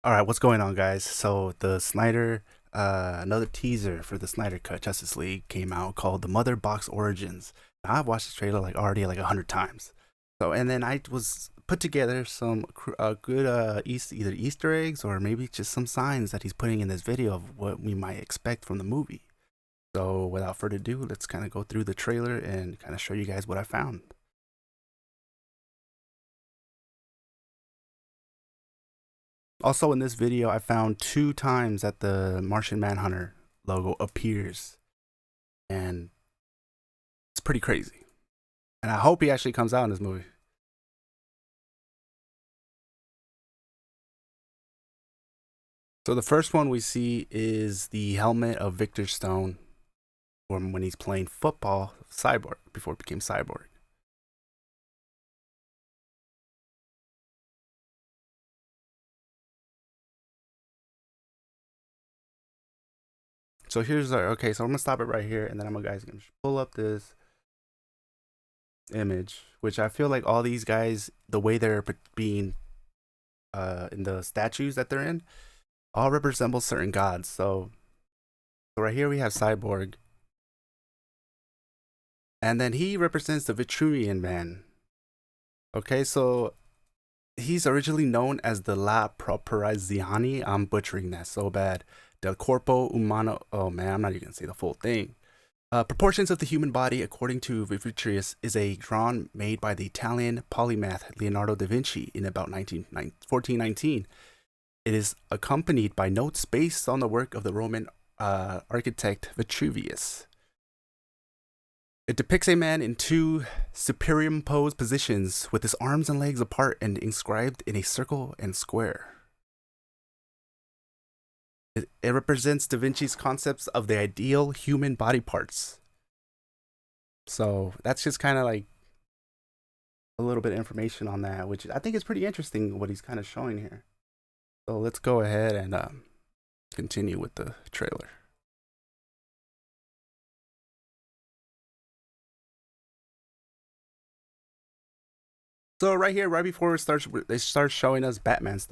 All right, what's going on, guys? So the another teaser for the Snyder Cut Justice League came out called the Mother Box Origins. Now, I've watched this trailer already 100 times. So and then I was put together some good either Easter eggs or maybe just some signs that he's putting in this video of what we might expect from the movie. So without further ado, let's kind of go through the trailer and kind of show you guys what I found. Also, in this video, I found 2 times that the Martian Manhunter logo appears, and it's pretty crazy. And I hope he actually comes out in this movie. So the first one we see is the helmet of Victor Stone from when he's playing football, Cyborg, before it became Cyborg. So here's our, okay, so I'm gonna stop it right here, and then I'm gonna pull up this image, which I feel like all these guys, the way they're being in the statues that they're in, all resemble certain gods. So right here we have Cyborg, and then he represents the Vitruvian man. Okay, so he's originally known as the La Properaziani. I'm butchering that so bad. Del Corpo Umano. Oh man, I'm not even gonna say the full thing. Proportions of the human body, according to Vitruvius, is a drawing made by the Italian polymath Leonardo da Vinci in about 1419. It is accompanied by notes based on the work of the Roman architect Vitruvius. It depicts a man in 2 superimposed positions with his arms and legs apart and inscribed in a circle and square. It represents Da Vinci's concepts of the ideal human body parts. So that's just kind of like a little bit of information on that, which I think is pretty interesting what he's kind of showing here. So let's go ahead and continue with the trailer. So right here, right before they start showing us Batman's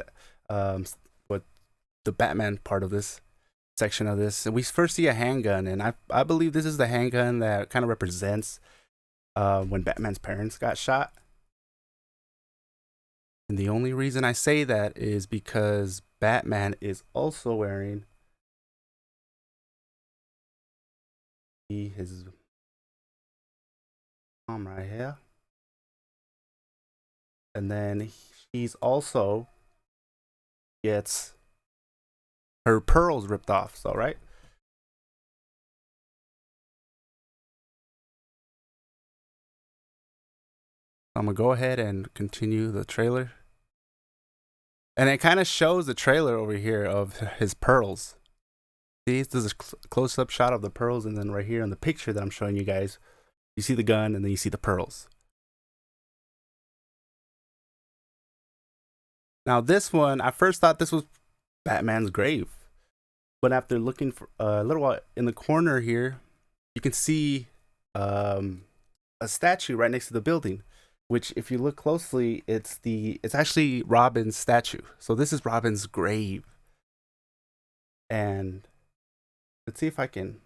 what the Batman part of this section of this, and we first see a handgun, and I believe this is the handgun that kind of represents when Batman's parents got shot. And the only reason I say that is because Batman is also wearing his mom right here, and then he's also gets her pearls ripped off. So right. I'm gonna go ahead and continue the trailer. And it kind of shows the trailer over here of his pearls. See, this is a close up shot of the pearls, and then right here in the picture that I'm showing you guys, you see the gun and then you see the pearls. Now, this one, I first thought this was Batman's grave. But after looking for a little while in the corner here, you can see a statue right next to the building, which if you look closely, it's actually Robin's statue. So this is Robin's grave. And let's see if I can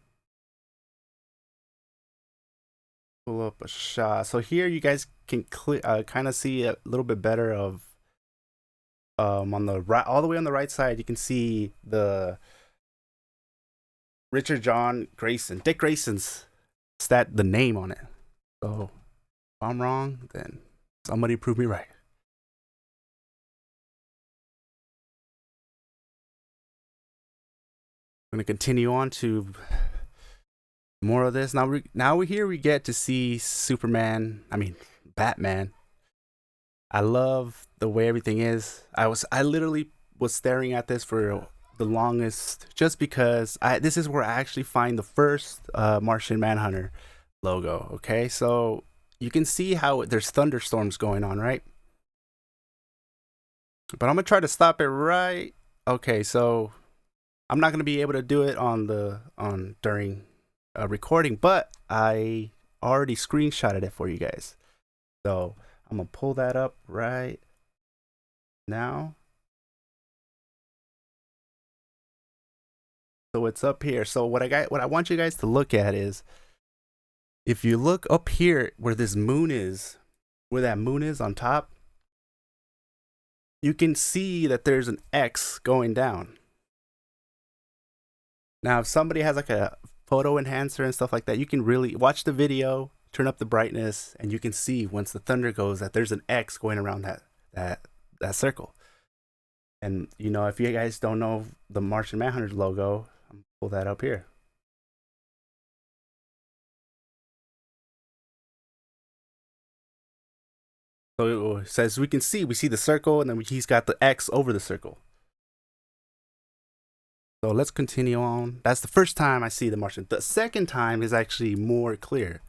pull up a shot. So here you guys can kind of see a little bit better of on the right, all the way on the right side. You can see the Richard John Grayson, Dick Grayson's the name on it. So if I'm wrong, then somebody prove me right. I'm gonna continue on to more of this. Now here we get to see Superman. I mean Batman. I love the way everything is. I literally was staring at this for the longest, just because this is where I actually find the first Martian Manhunter logo. Okay, so you can see how there's thunderstorms going on, right? But I'm gonna try to stop it right. Okay, so I'm not gonna be able to do it on during recording, but I already screenshotted it for you guys. So I'm gonna pull that up right now. So it's up here. So what I want you guys to look at is, if you look up here where this moon is, where that moon is on top, you can see that there's an X going down. Now, if somebody has like a photo enhancer and stuff like that, you can really watch the video, turn up the brightness, and you can see once the thunder goes that there's an X going around that circle. And you know, if you guys don't know the Martian Manhunter logo, I'm pull that up here. So it says we see the circle, and then he's got the X over the circle. So let's continue on. That's the first time I see the Martian. The second time is actually more clear.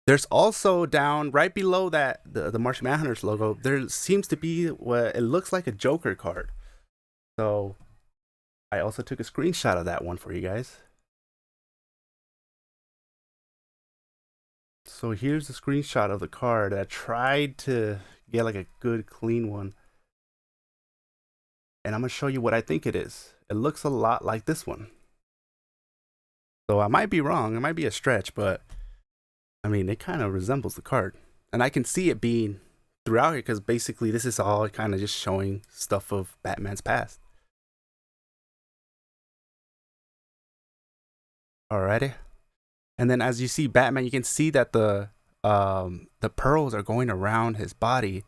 There's also down right below that the Martian Manhunter's logo, there seems to be what it looks like a Joker card. So I also took a screenshot of that one for you guys. So here's the screenshot of the card. I tried to get like a good clean one. And I'm gonna show you what I think it is. It looks a lot like this one. So I might be wrong, it might be a stretch, but I mean, it kind of resembles the card. And I can see it being throughout here because basically this is all kind of just showing stuff of Batman's past. Alrighty. And then as you see Batman, you can see that the pearls are going around his body.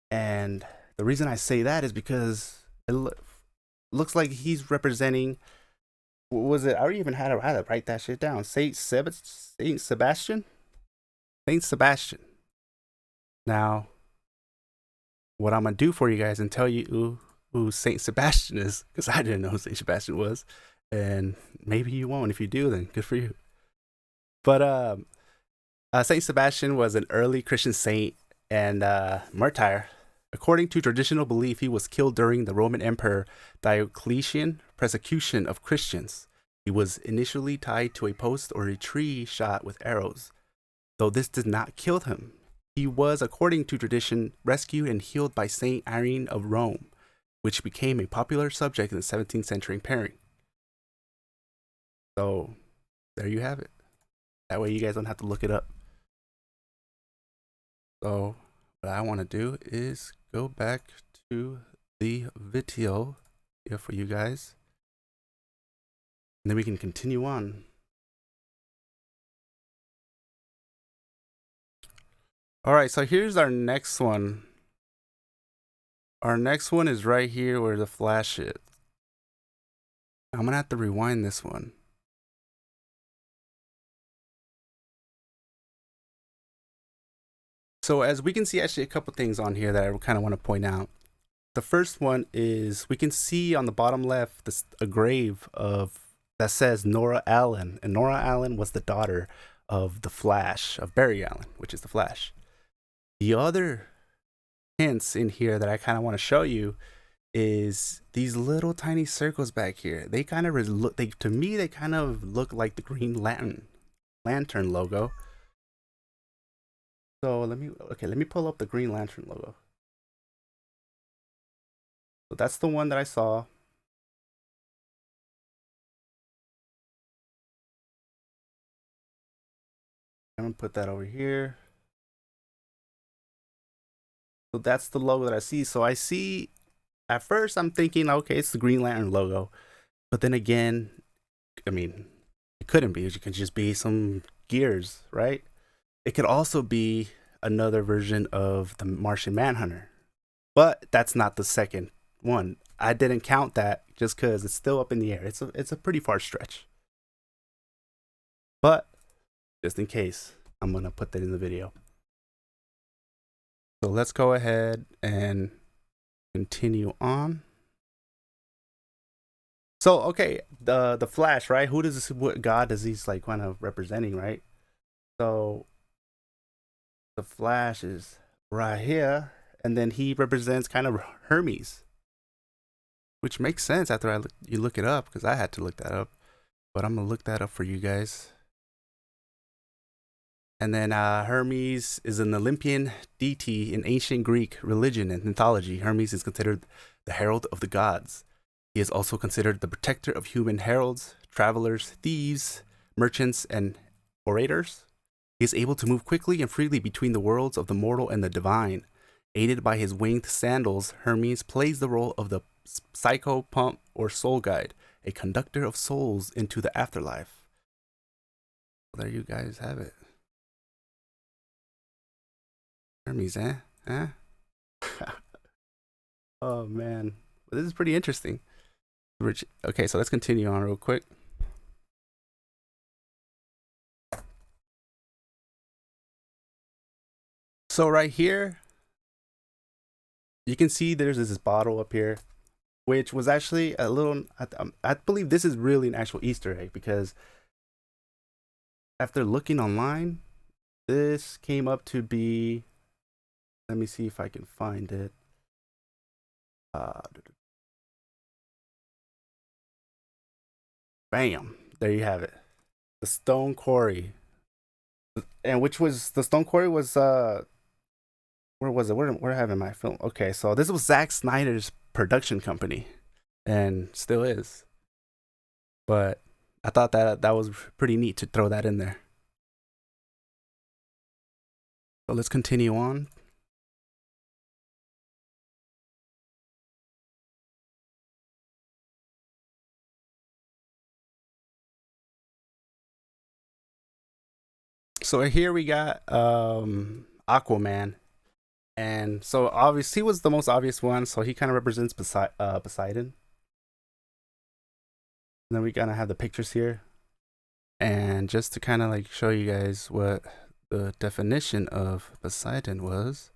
And the reason I say that is because it looks like he's representing, what was it? I already even had to write that shit down. Saint Sebastian? Saint Sebastian. Now, what I'm going to do for you guys and tell you who Saint Sebastian is, because I didn't know who Saint Sebastian was. And maybe you won't. If you do, then good for you. But Saint Sebastian was an early Christian saint and martyr. According to traditional belief, he was killed during the Roman Emperor Diocletian persecution of Christians. He was initially tied to a post or a tree shot with arrows. Though this did not kill him, he was, according to tradition, rescued and healed by Saint Irene of Rome, which became a popular subject in the 17th century in pairing. So, there you have it. That way you guys don't have to look it up. So, what I want to do is go back to the video here for you guys. And then we can continue on. Alright, so here's our next one. Our next one is right here where the Flash is. I'm going to have to rewind this one. So as we can see actually a couple things on here that I kind of want to point out. The first one is we can see on the bottom left a grave that says Nora Allen. And Nora Allen was the daughter of the Flash, of Barry Allen, which is the Flash. The other hints in here that I kind of want to show you is these little tiny circles back here. They kind of look, to me, they kind of look like the Green Lantern logo. So let me pull up the Green Lantern logo. So that's the one that I saw. I'm gonna put that over here. So that's the logo that I see. So I see, at first I'm thinking, okay, it's the Green Lantern logo. But then again, I mean, it couldn't be. It could just be some gears, right? It could also be another version of the Martian Manhunter. But that's not the second one. I didn't count that just because it's still up in the air. It's a pretty far stretch. But just in case, I'm going to put that in the video. So let's go ahead and continue on. So, okay, the Flash, right? What god is he's like kind of representing, right? So the Flash is right here, and then he represents kind of Hermes, which makes sense after you look it up, because I had to look that up. But I'm gonna look that up for you guys. And then Hermes is an Olympian deity in ancient Greek religion and mythology. Hermes is considered the herald of the gods. He is also considered the protector of human heralds, travelers, thieves, merchants, and orators. He is able to move quickly and freely between the worlds of the mortal and the divine. Aided by his winged sandals, Hermes plays the role of the psychopomp or soul guide, a conductor of souls into the afterlife. Well, there you guys have it. Hermes, eh? Eh? Oh man, this is pretty interesting. Okay, so let's continue on real quick. So right here, you can see there's this bottle up here, which was actually a little. I believe this is really an actual Easter egg because after looking online, this came up to be. Let me see if I can find it. Bam! There you have it. The Stone Quarry, and which was the Stone Quarry was where was it? Where have my film? Okay, so this was Zack Snyder's production company, and still is. But I thought that was pretty neat to throw that in there. So let's continue on. So here we got Aquaman, and so obviously he was the most obvious one. So he kind of represents Poseidon. And then we kind of have the pictures here, and just to kind of like show you guys what the definition of Poseidon was.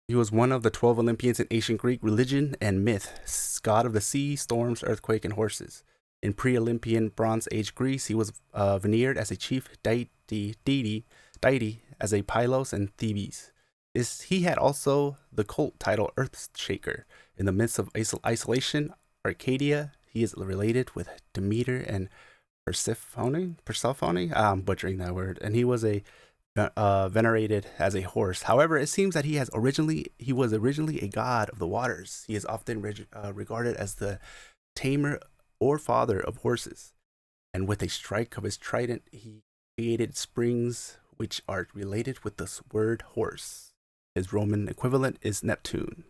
He was one of the 12 Olympians in ancient Greek religion and myth, god of the sea, storms, earthquake, and horses. In pre-Olympian Bronze Age Greece, he was veneered as a chief deity as a Pylos and Thebes. He had also the cult title Earthshaker. In the midst of isolation, Arcadia, he is related with Demeter and Persephone. I'm butchering that word. And he was venerated as a horse. However, it seems that he was originally a god of the waters. He is often regarded as the tamer or father of horses. And with a strike of his trident, he created springs which are related with the word horse. His Roman equivalent is Neptune.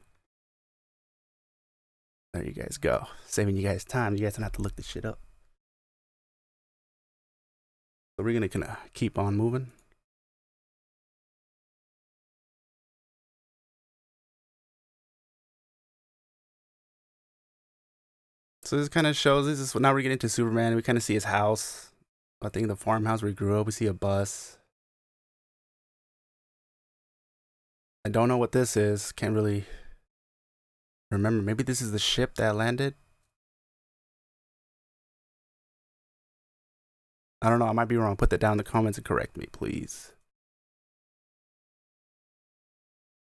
There you guys go. Saving you guys time. You guys don't have to look this shit up. So we're gonna keep on moving. So this kind of shows this is now we're getting into Superman. We kind of see his house. I think the farmhouse where he grew up. We see a bus. I don't know what this is. Can't really remember. Maybe this is the ship that landed. I don't know. I might be wrong. Put that down in the comments and correct me, please.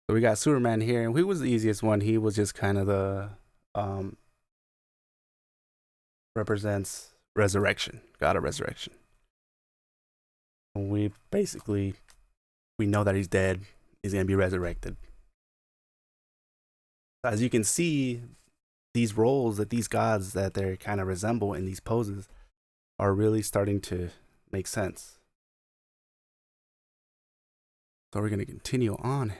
So we got Superman here, and he was the easiest one. He was just kind of the represents resurrection, god of resurrection. We know that he's dead. He's gonna be resurrected. As you can see, these roles that these gods that they kind of resemble in these poses are really starting to make sense. So we're gonna continue on.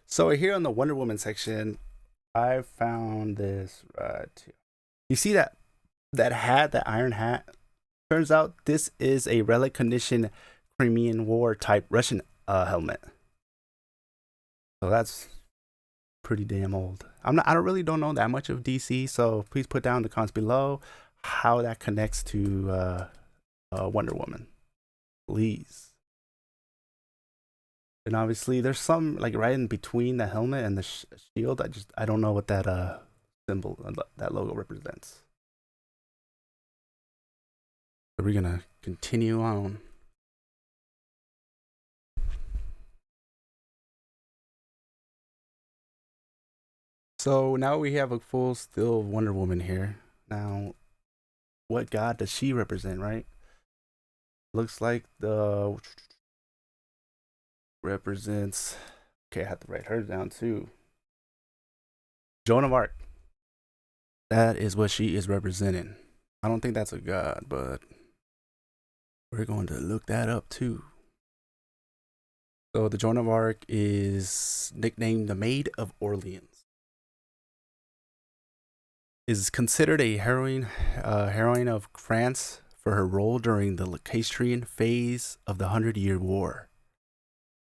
So here on the Wonder Woman section, I found this right here. You see that hat, that iron hat? Turns out this is a relic condition Crimean War type Russian helmet. So that's pretty damn old. I don't know that much of DC, so please put down in the comments below how that connects to Wonder Woman, please. And obviously, there's some like right in between the helmet and the shield. I don't know what that symbol, that logo represents. So we're gonna continue on. So now we have a full still Wonder Woman here. Now, what god does she represent, right? Looks like the represents. Okay, I have to write her down too. Joan of Arc. That is what she is representing. I don't think that's a god, but we're going to look that up too. So the Joan of Arc is nicknamed the Maid of Orleans. Is considered a heroine of France for her role during the Lancastrian phase of the 100-Year War,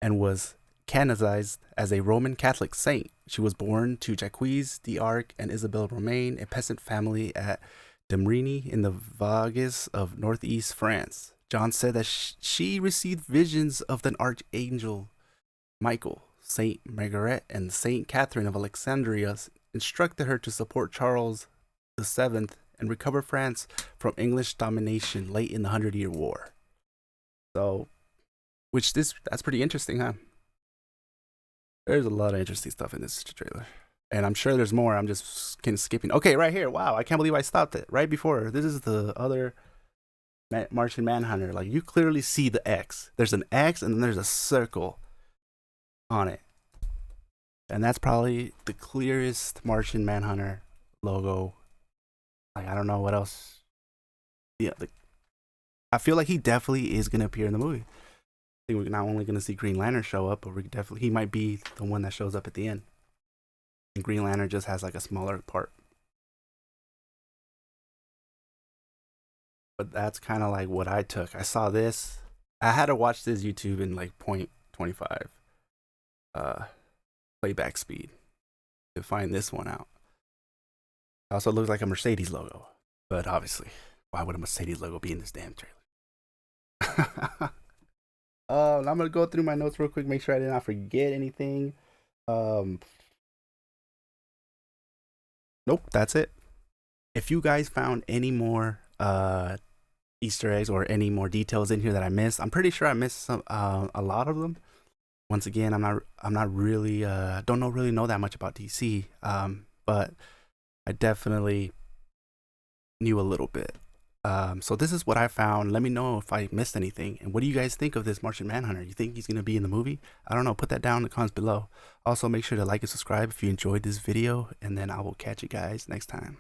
and was canonized as a Roman Catholic saint. She was born to Jacques d'Arc and Isabelle Romain, a peasant family at Demrigny in the Vosges of northeast France. John said that she received visions of the archangel Michael. Saint Margaret and Saint Catherine of Alexandria instructed her to support Charles VII and recover France from English domination late in the 100-Year War. So, that's pretty interesting, huh? There's a lot of interesting stuff in this trailer. And I'm sure there's more. I'm just kind of skipping. Okay, right here. Wow, I can't believe I stopped it right before. This is the other Martian Manhunter. Like, you clearly see the X. There's an X and then there's a circle on it. And that's probably the clearest Martian Manhunter logo. Like, I don't know what else. Yeah, I feel like he definitely is going to appear in the movie. I think we're not only going to see Green Lantern show up, but he might be the one that shows up at the end. And Green Lantern just has like a smaller part. But that's kind of like what I took. I saw this. I had to watch this YouTube in like 0.25 playback speed to find this one out. It also looks like a Mercedes logo, but obviously, why would a Mercedes logo be in this damn trailer? I'm gonna go through my notes real quick, make sure I did not forget anything. Nope, that's it. If you guys found any more Easter eggs or any more details in here that I missed, I'm pretty sure I missed some a lot of them. Once again, I'm not really don't really know that much about DC, but I definitely knew a little bit. So this is what I found. Let me know if I missed anything. And what do you guys think of this Martian Manhunter? You think he's going to be in the movie? I don't know. Put that down in the comments below. Also, make sure to like and subscribe if you enjoyed this video. And then I will catch you guys next time.